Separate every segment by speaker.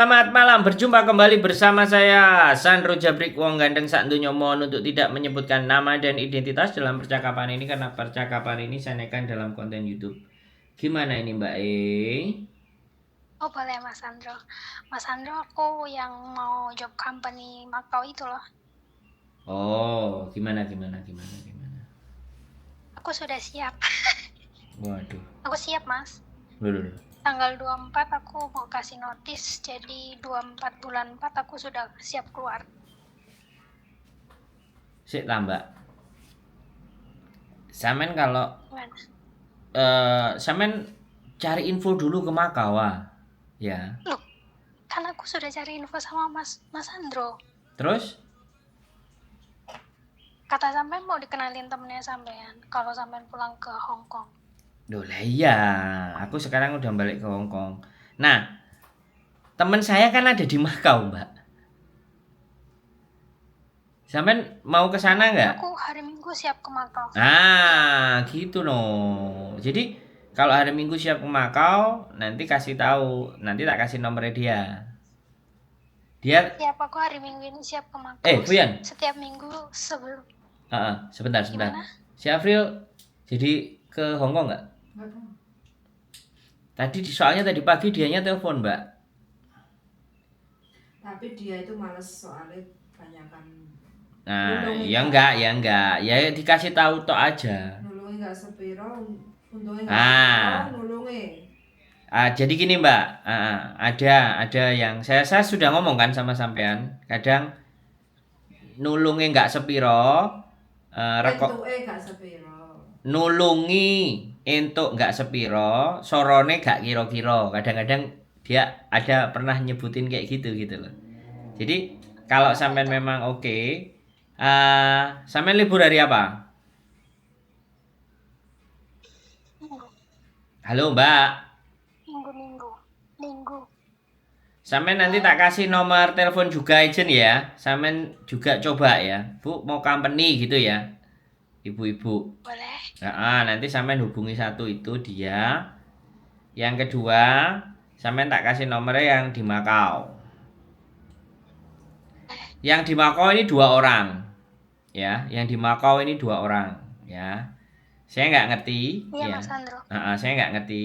Speaker 1: Selamat malam, berjumpa kembali bersama saya Sandro Jabrik Wong Gandeng Sak Donya. Mohon untuk tidak menyebutkan nama dan identitas dalam percakapan ini karena percakapan ini saya naikkan dalam konten YouTube. Gimana ini Mbak E?
Speaker 2: Oh boleh Mas Sandro. Mas Sandro, aku yang mau job company Makau itu loh.
Speaker 1: Oh, gimana?
Speaker 2: Aku sudah siap.
Speaker 1: Waduh.
Speaker 2: Aku siap Mas.
Speaker 1: Loh.
Speaker 2: Tanggal 24 aku mau kasih notis, jadi 24 bulan 4 aku sudah siap keluar.
Speaker 1: Sik lah Mbak. Samen kalau
Speaker 2: Gimana?
Speaker 1: Samen cari info dulu ke Makau ya.
Speaker 2: Loh, kan aku sudah cari info sama Mas Sandro.
Speaker 1: Terus?
Speaker 2: Kata sampean mau dikenalin temennya sampean kalau sampean pulang ke Hong Kong.
Speaker 1: Loh lah iya, aku sekarang udah balik ke Hong Kong. Nah, teman saya kan ada di Makau, Mbak. Sampean mau ke sana nggak?
Speaker 2: Aku hari Minggu siap ke Makau.
Speaker 1: Gitu no. Jadi kalau hari Minggu siap ke Makau, nanti kasih tahu, nanti tak kasih nomornya dia. Dia
Speaker 2: Siap, aku hari Minggu ini siap ke Makau.
Speaker 1: Fuyan.
Speaker 2: Setiap minggu sebelum.
Speaker 1: Sebentar.
Speaker 2: Gimana?
Speaker 1: Si April jadi ke Hong Kong nggak? Soalnya tadi pagi dianya telepon, Mbak.
Speaker 3: Tapi dia itu males soalnya banyakan
Speaker 1: Ya enggak. Ya dikasih tahu tok aja.
Speaker 3: nulungi nggak sepiro, untungnya nggak sepiro, nulungi.
Speaker 1: Jadi gini Mbak, ada yang saya sudah ngomong kan sama sampean, kadang nulungi nggak sepiro,
Speaker 3: Gak sepiro.
Speaker 1: nulungi entuk nggak sepiro, sorone gak kira-kira. Kadang-kadang dia ada pernah nyebutin kayak gitu loh. Jadi kalau sampean memang oke, sampean libur hari apa?
Speaker 2: Minggu.
Speaker 1: Halo Mbak.
Speaker 2: Minggu.
Speaker 1: Sampean nanti tak kasih nomor telepon juga agent ya. Sampean juga coba ya. Bu mau company gitu ya. Ibu-ibu.
Speaker 2: Boleh.
Speaker 1: Nanti sampean hubungi satu itu dia. Yang kedua, sampean tak kasih nomornya yang di Makau. Yang di Makau ini 2 orang. Ya, yang di Makau ini 2 orang ya. Saya nggak ngerti
Speaker 2: Iya,
Speaker 1: ya.
Speaker 2: Mas Sandro.
Speaker 1: Saya nggak ngerti.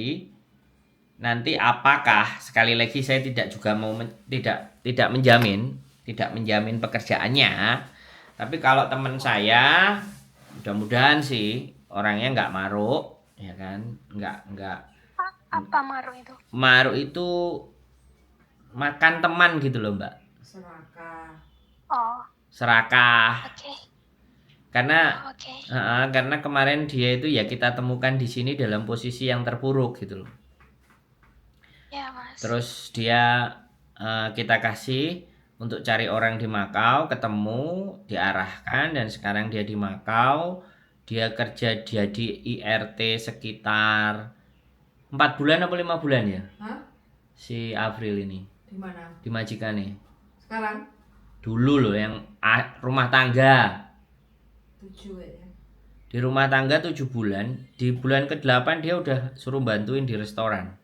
Speaker 1: Nanti apakah sekali lagi saya tidak juga mau tidak menjamin pekerjaannya, tapi kalau teman saya mudah-mudahan sih orangnya nggak maruk ya kan, nggak
Speaker 2: Apa maruk itu?
Speaker 1: maruk itu makan teman gitu loh Mbak, serakah
Speaker 2: Oke.
Speaker 1: karena
Speaker 2: Oke.
Speaker 1: karena kemarin dia itu ya kita temukan di sini dalam posisi yang terpuruk gitu loh.
Speaker 2: Ya, Mas.
Speaker 1: Terus dia kita kasih untuk cari orang di Makau, ketemu, diarahkan dan sekarang dia di Makau. Dia kerja di IRT sekitar 4 bulan atau 5 bulan ya? Si April ini.
Speaker 3: Di mana?
Speaker 1: Di majikan nih.
Speaker 3: Sekarang?
Speaker 1: Dulu loh yang rumah tangga.
Speaker 3: 7 ya.
Speaker 1: Di rumah tangga 7 bulan. Di bulan ke-8 dia udah suruh bantuin di restoran.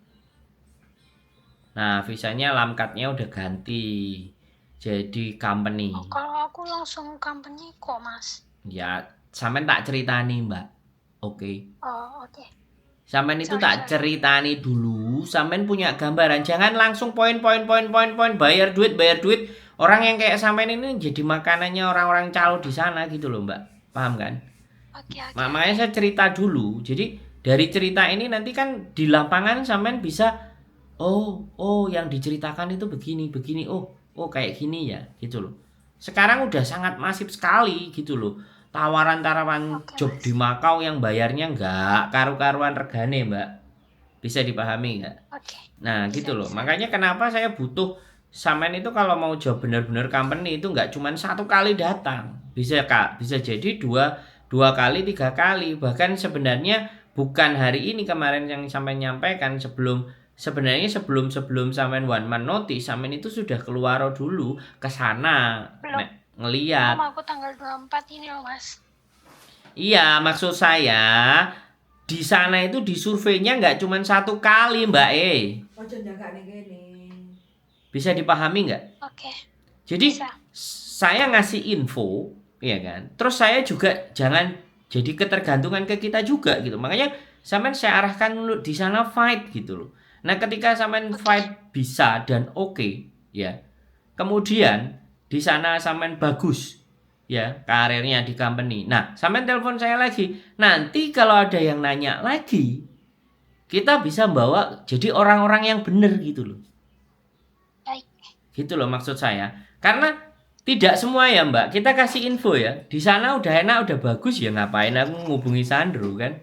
Speaker 1: Nah, visanya lamkatnya udah ganti jadi company.
Speaker 2: Kalau aku langsung company kok, Mas.
Speaker 1: Ya, sampean tak ceritani, Mbak. Oke.
Speaker 2: Oke.
Speaker 1: Sampean itu tak ceritani dulu, sampean punya gambaran. Jangan langsung poin, bayar duit. Orang yang kayak sampean ini jadi makanannya orang-orang calo di sana gitu loh, Mbak. Paham kan?
Speaker 2: Oke.
Speaker 1: Makanya saya cerita dulu. Jadi dari cerita ini nanti kan di lapangan sampean bisa yang diceritakan itu begini. Kayak gini ya, gitu loh. Sekarang udah sangat masif sekali gitu loh. Tawaran-tawaran job di Makau yang bayarnya nggak karu-karuan regane, Mbak. Bisa dipahami nggak?
Speaker 2: Oke.
Speaker 1: Nah, gitu loh. Makanya kenapa saya butuh sampean itu kalau mau job bener-bener company itu nggak cuma 1 kali datang. Bisa jadi dua kali, 3 kali. Bahkan sebenarnya bukan hari ini kemarin yang sampai nyampaikan sebenarnya sebelum sampean one man notice, sampean itu sudah keluar dulu ke sana ngelihat.
Speaker 2: Belum, aku tanggal 24 ini loh, Mas.
Speaker 1: Iya, maksud saya di sana itu di surveinya nggak cuma 1 kali, Mbak.
Speaker 3: Ojo jaga nih gini.
Speaker 1: Bisa dipahami nggak?
Speaker 2: Oke.
Speaker 1: Jadi
Speaker 2: Bisa.
Speaker 1: saya ngasih info, ya kan. Terus saya juga jangan jadi ketergantungan ke kita juga gitu. Makanya sampean saya arahkan untuk di sana fight gitu loh. Nah, ketika sampean fight bisa dan oke, ya. Kemudian di sana sampean bagus, ya, karirnya di company. Nah, sampean telepon saya lagi. Nanti kalau ada yang nanya lagi, kita bisa bawa jadi orang-orang yang benar gitu loh.
Speaker 2: Baik.
Speaker 1: Gitu loh maksud saya. Karena tidak semua ya Mbak, kita kasih info ya. Di sana udah enak, udah bagus ya ngapain aku ngubungi Sandro kan.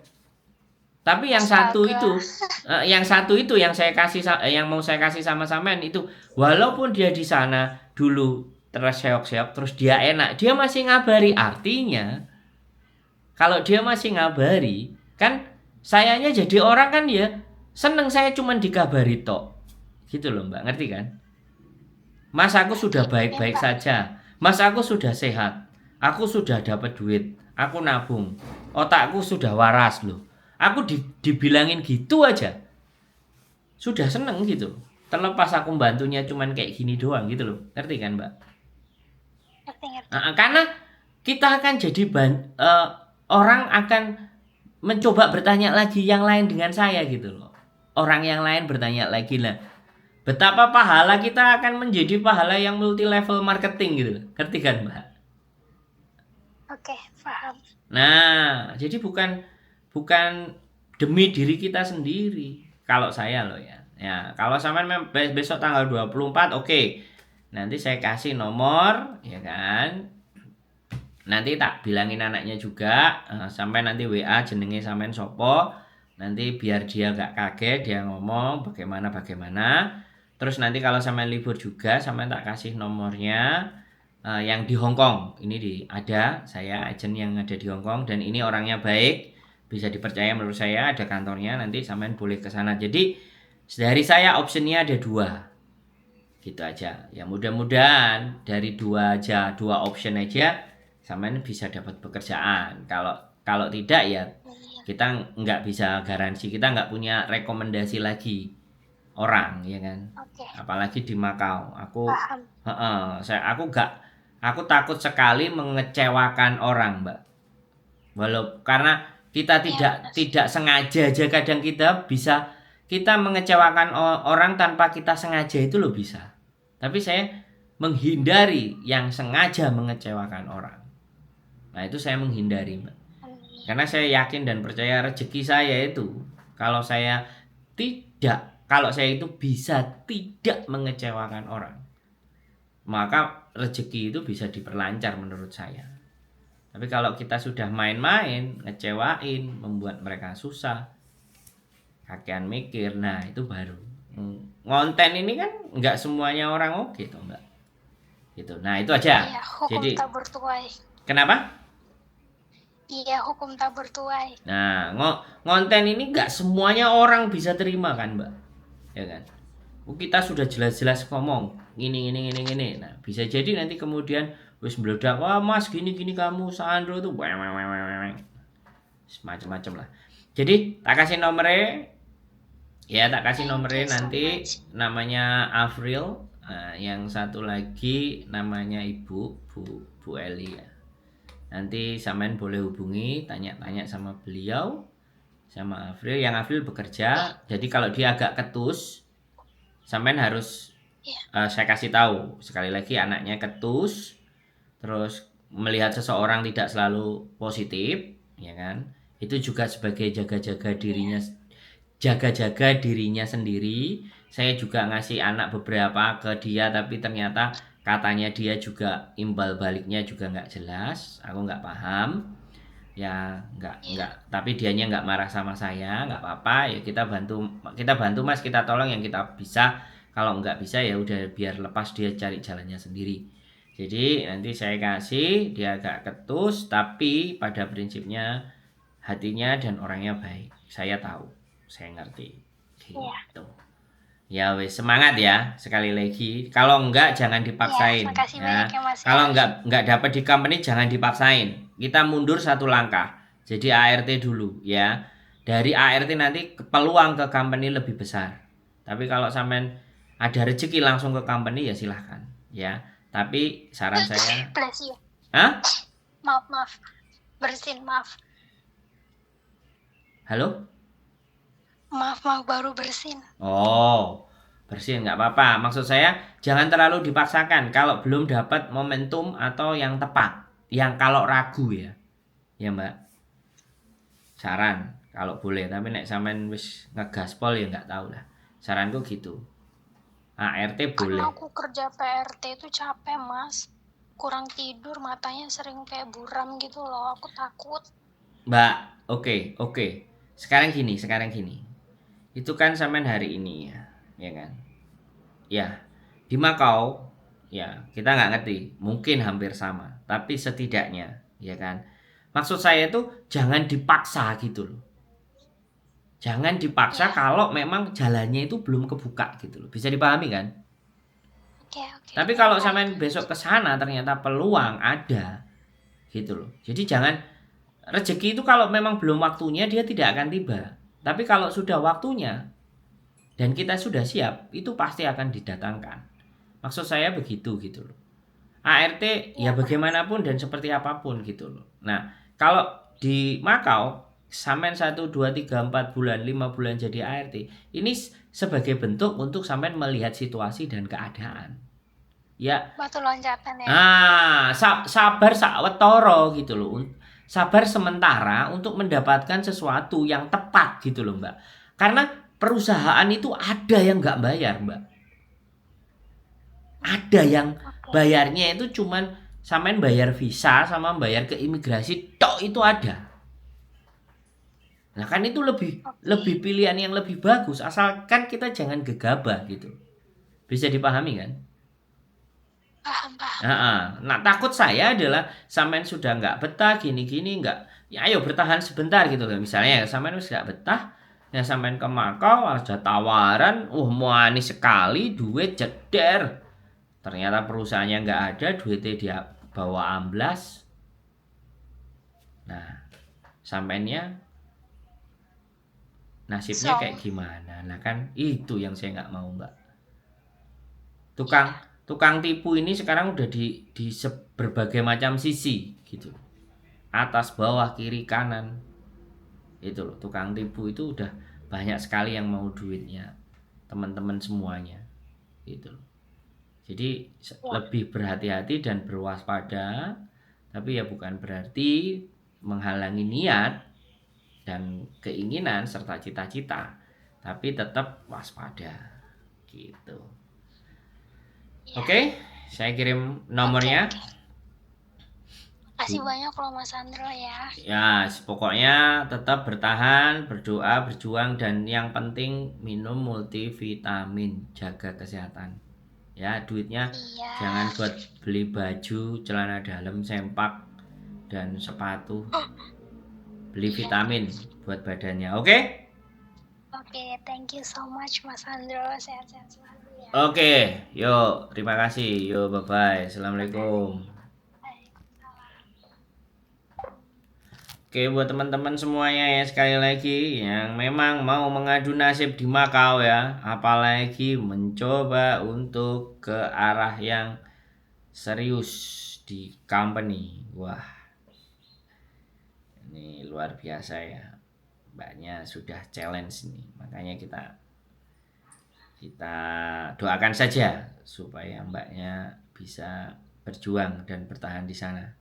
Speaker 1: Tapi yang satu itu, yang saya kasih, yang mau saya kasih sama sampean itu, walaupun dia di sana dulu terseok-seok, terus dia enak, dia masih ngabari. Artinya, kalau dia masih ngabari, kan sayanya jadi orang kan ya seneng saya cuman dikabari tok. Gitu loh Mbak, ngerti kan? Mas aku sudah baik-baik saja. Mas aku sudah sehat. Aku sudah dapat duit. Aku nabung. Otakku sudah waras loh. Aku dibilangin gitu aja. Sudah seneng gitu. Terlepas aku bantunya cuman kayak gini doang gitu loh. Ngerti kan Mbak?
Speaker 2: Ngerti.
Speaker 1: Karena kita akan jadi orang akan mencoba bertanya lagi yang lain dengan saya gitu loh. Orang yang lain bertanya lagi lah. Betapa pahala kita akan menjadi pahala yang multi level marketing gitu. Ngerti kan Mbak?
Speaker 2: Oke, paham.
Speaker 1: Nah, jadi bukan demi diri kita sendiri. Kalau saya loh ya. Ya, kalau sampean besok tanggal 24 oke. Nanti saya kasih nomor ya kan. Nanti tak bilangin anaknya juga, sampai nanti WA jenenge sampean sopo. Nanti biar dia gak kaget, dia ngomong bagaimana. Terus nanti kalau sampean libur juga, sampean tak kasih nomornya yang di Hong Kong. Ini ada saya agent yang ada di Hong Kong dan ini orangnya baik, bisa dipercaya menurut saya, ada kantornya, nanti sampean boleh ke sana. Jadi dari saya optionnya ada 2. Gitu aja. Ya mudah-mudahan dari 2 option aja sampean bisa dapat pekerjaan. Kalau tidak ya kita nggak bisa garansi, kita nggak punya rekomendasi lagi orang ya kan. Apalagi di Makau. Aku takut sekali mengecewakan orang, Mbak. Karena kita tidak sengaja aja, kadang kita mengecewakan orang tanpa kita sengaja itu loh bisa. Tapi saya menghindari yang sengaja mengecewakan orang. Nah, itu saya menghindari, Mbak. Karena saya yakin dan percaya rezeki saya itu kalau saya itu bisa tidak mengecewakan orang, maka rezeki itu bisa diperlancar menurut saya. Tapi kalau kita sudah main-main, ngecewain, membuat mereka susah, kakean mikir, nah itu baru. Ngonten ini kan nggak semuanya orang oke toh Mbak. Gitu. Nah itu aja.
Speaker 2: Iya, hukum
Speaker 1: Jadi
Speaker 2: tak bertuai.
Speaker 1: kenapa?
Speaker 2: Iya, hukum tak bertuai.
Speaker 1: Nah, ngonten ini nggak semuanya orang bisa terima kan Mbak, ya kan? Kita sudah jelas-jelas ngomong ini. Nah, bisa jadi nanti kemudian wis meledak, wah Mas gini kamu Sandro tuh macam-macam lah. Jadi tak kasih nomornya, ya tak kasih nomornya nanti namanya Afril, yang satu lagi namanya Bu Eli ya. Nanti sampean boleh hubungi, tanya-tanya sama beliau, sama Afril. Yang Afril bekerja, jadi kalau dia agak ketus, sampean harus saya kasih tahu sekali lagi, anaknya ketus, terus melihat seseorang tidak selalu positif, ya kan? Itu juga sebagai jaga-jaga dirinya sendiri. Saya juga ngasih anak beberapa ke dia, tapi ternyata katanya dia juga imbal baliknya juga nggak jelas, aku nggak paham. Ya nggak, tapi dianya nggak marah sama saya, nggak apa-apa ya, kita bantu Mas, kita tolong yang kita bisa. Kalau nggak bisa ya udah biar lepas dia cari jalannya sendiri. Jadi nanti saya kasih, dia agak ketus tapi pada prinsipnya hatinya dan orangnya baik. Saya tahu, saya ngerti. Gitu. Ya wes, semangat ya sekali lagi. Kalau enggak jangan dipaksain. Ya. Kalau enggak dapat di company jangan dipaksain. Kita mundur 1 langkah. Jadi ART dulu ya. Dari ART nanti peluang ke company lebih besar. Tapi kalau sampean ada rezeki langsung ke company ya silahkan ya. Tapi saran saya,
Speaker 2: Bless you.
Speaker 1: hah?
Speaker 2: Maaf. Bersin, maaf.
Speaker 1: Halo?
Speaker 2: Maaf, baru bersin.
Speaker 1: Oh, bersihin nggak apa-apa. Maksud saya jangan terlalu dipaksakan kalau belum dapat momentum atau yang tepat. Yang kalau ragu ya, ya Mbak. Saran kalau boleh. Tapi nek sampean wis ngegaspol ya nggak tahu lah. Saranku gitu. ART boleh.
Speaker 2: Karena aku kerja PRT itu capek, Mas. Kurang tidur, matanya sering kayak buram gitu loh. Aku takut.
Speaker 1: Mbak, oke. Sekarang gini. Itu kan sampean hari ini ya kan? Ya, di Makau ya kita nggak ngerti, mungkin hampir sama, tapi setidaknya ya kan. Maksud saya itu jangan dipaksa gitu loh. Jangan dipaksa kalau memang jalannya itu belum kebuka gitu loh. Bisa dipahami kan?
Speaker 2: Oke.
Speaker 1: Tapi kalau sampean besok ke sana ternyata peluang ada gitu loh. Jadi jangan, rezeki itu kalau memang belum waktunya dia tidak akan tiba. Tapi kalau sudah waktunya dan kita sudah siap, itu pasti akan didatangkan. Maksud saya begitu gitu loh. ART ya bagaimanapun dan seperti apapun gitu loh. Nah, kalau di Makau sampean 1, 2, 3, 4 bulan, 5 bulan jadi ART, ini sebagai bentuk untuk sampean melihat situasi dan keadaan. Ya.
Speaker 2: Batu loncatan ya.
Speaker 1: Sabar sawetara gitu loh. Sabar sementara untuk mendapatkan sesuatu yang tepat gitu loh, Mbak. Karena perusahaan itu ada yang nggak bayar, Mbak. Ada yang bayarnya itu cuman sampean bayar visa sama bayar ke imigrasi tok, itu ada. Nah kan itu lebih pilihan yang lebih bagus, asalkan kita jangan gegabah gitu. Bisa dipahami kan?
Speaker 2: Paham.
Speaker 1: Nah takut saya adalah sampean sudah nggak betah gini-gini, nggak, ya ayo bertahan sebentar gitu loh. Misalnya sampean wis nggak betah, ya sampean ke Makau ada tawaran, manis sekali, duit jeder. Ternyata perusahaannya nggak ada, duitnya dia bawa amblas. Nah, sampeannya nasibnya kayak gimana? Nah kan itu yang saya nggak mau, Mbak. Tukang tipu ini sekarang udah di berbagai macam sisi gitu. Atas, bawah, kiri, kanan. Itu loh, tukang tipu itu udah banyak sekali yang mau duitnya teman-teman semuanya. Gitu loh. Jadi lebih berhati-hati dan berwaspada, tapi ya bukan berarti menghalangi niat dan keinginan serta cita-cita, tapi tetap waspada gitu. Oke, saya kirim nomornya.
Speaker 2: Makasih banyak loh Mas Sandro ya.
Speaker 1: Ya, pokoknya tetap bertahan, berdoa, berjuang, dan yang penting minum multivitamin, jaga kesehatan. Ya, duitnya jangan buat beli baju, celana dalam, sempak, dan sepatu. Beli vitamin buat badannya, oke?
Speaker 2: Oke, thank you so much Mas Sandro. Sehat-sehat selalu ya.
Speaker 1: Oke, yuk, terima kasih. Yuk, bye-bye. Assalamualaikum. Oke, buat teman-teman semuanya ya, sekali lagi yang memang mau mengadu nasib di Makau ya, apalagi mencoba untuk ke arah yang serius di company. Wah, ini luar biasa ya. Mbaknya sudah challenge nih, makanya kita doakan saja supaya mbaknya bisa berjuang dan bertahan di sana.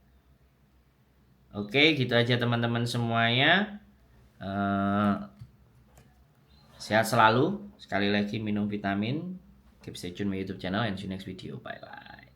Speaker 1: Oke, gitu aja teman-teman semuanya. Sehat selalu. Sekali lagi minum vitamin. Keep stay tune my YouTube channel and see you next video. Bye bye.